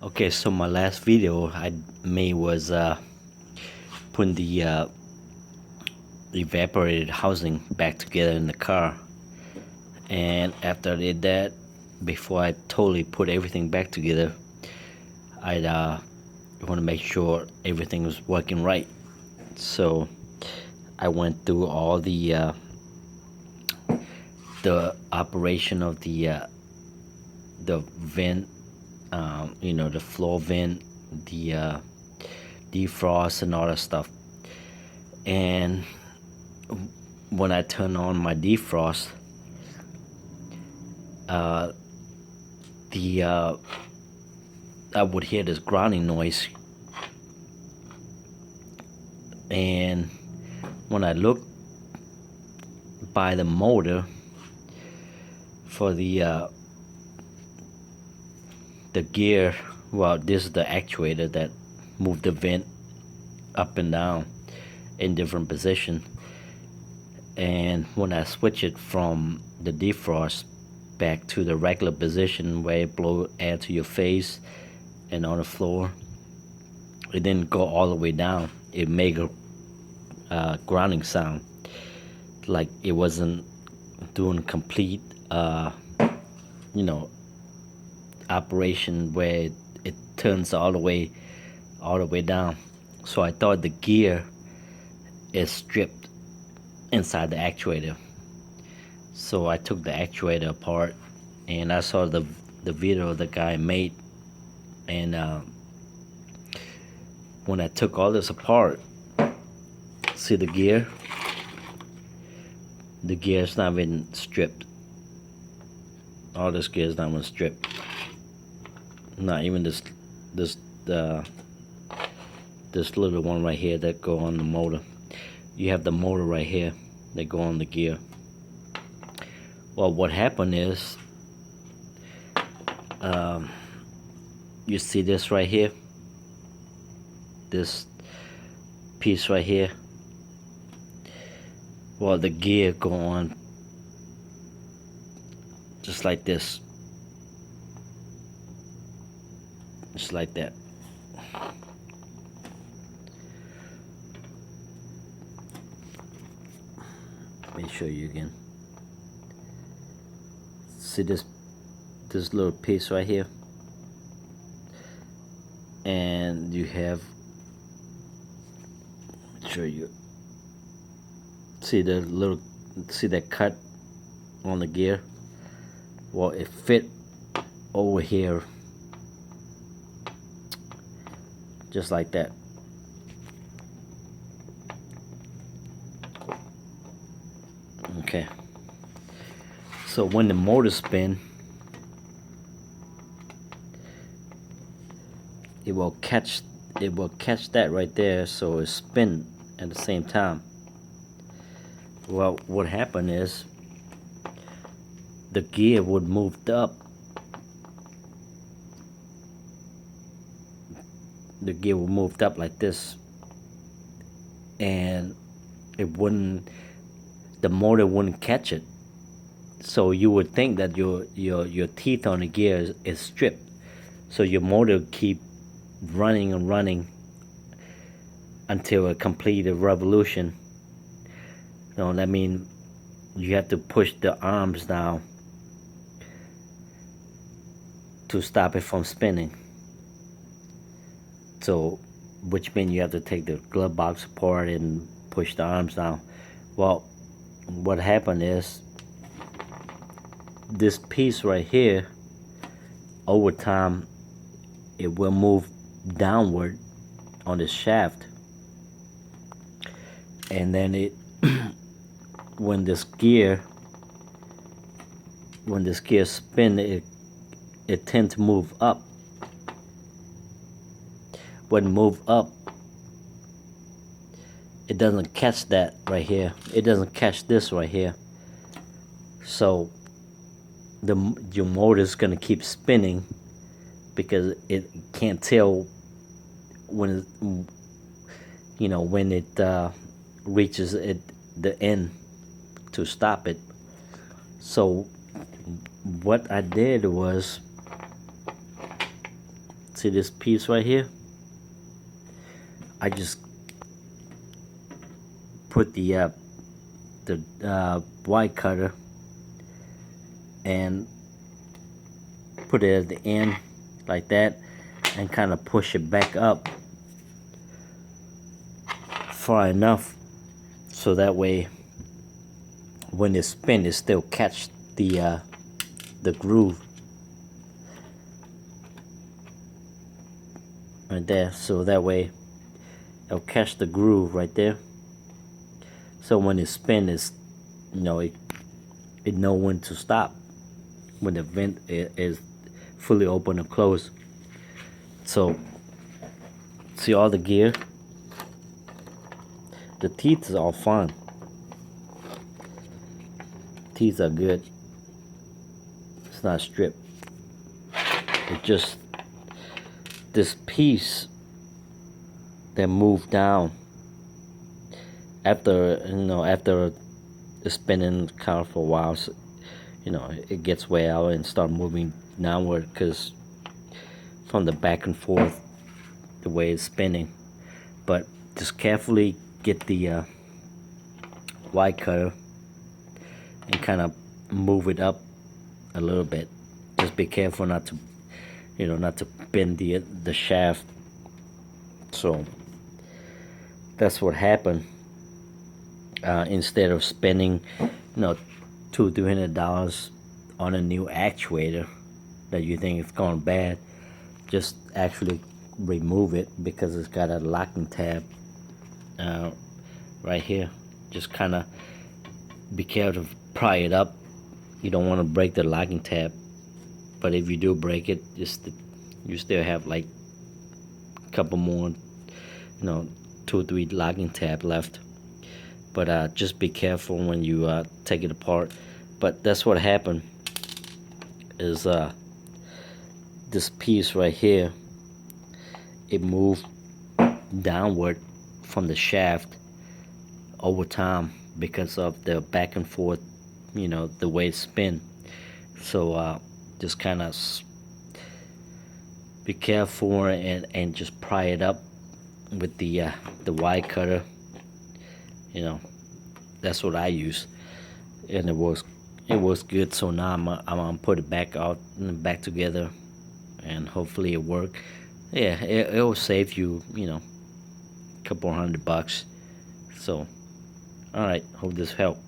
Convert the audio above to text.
Okay, so my last video I made was putting the evaporated housing back together in the car. And after I did that, before I totally put everything back together, I'd want to make sure everything was working right. So I went through all the operation of the vent, the floor vent, the defrost and all that stuff. And when I turn on my defrost, the I would hear this grinding noise, and when I looked by the motor for the gear, well, this is the actuator that moved the vent up and down in different position. And when I switch it from the defrost back to the regular position where it blow air to your face and on the floor, it didn't go all the way down. It made a grinding sound, like it wasn't doing complete operation where it turns all the way down. So I thought the gear is stripped inside the actuator. So I took the actuator apart, and I saw the video the guy made. And when I took all this apart, see the gear? The gear is not even stripped. All this gear is not even stripped. Not even this little one right here that go on the motor. You have the motor right here that go on the gear. Well, what happened is, you see this right here, this piece right here. Well, the gear go on just like this, just like that. Let me show you again. See this little piece right here, and you have, show you, see that cut on the gear? Well, it fit over here just like that. Okay, so when the motor spin, it will catch that right there, so it spin at the same time. Well, what happened is the gear would move up. The gear would move up like this, and the motor wouldn't catch it. So you would think that your teeth on the gear is stripped. So your motor keep running and running until it complete a revolution. That means you have to push the arms down to stop it from spinning. So, which means you have to take the glove box apart and push the arms down. Well, what happened is, this piece right here, over time, it will move downward on the shaft, and then it when this gear spin, it tends to move up. When move up, it doesn't catch that right here. It doesn't catch this right here. So your motor is gonna keep spinning because it can't tell when it reaches the end to stop it. So what I did was See this piece right here? I just put the wire cutter and put it at the end like that, and kind of push it back up far enough so that way when it spins it still catch the groove right there, so that way it'll catch the groove right there, so when it spins, it know when to stop when the vent is fully open or closed. So see all the gear, the teeth is all fine, teeth are good, it's not stripped. It just this piece that moved down after after it's spinning kind of for a while, so, it gets way out and start moving downward because from the back and forth the way it's spinning. But just carefully get the wire cutter and kind of move it up a little bit. Just be careful not to not to bend the shaft. So that's what happened. Instead of spending $200-300 on a new actuator that you think is going bad, just actually remove it because it's got a locking tab right here. Just kind of be careful to pry it up. You don't want to break the locking tab, but if you do break it, you still have like a couple more 2 or 3 locking tab left. But just be careful when you take it apart. But that's what happened is this piece right here, it moved downward from the shaft over time because of the back and forth, the way it spin. So just kind of be careful and just pry it up with the wire cutter. That's what I use, and it was good. So now I'm gonna put it back out and back together, and hopefully it work. Yeah, it will save you a couple $100. So all right, hope this helped.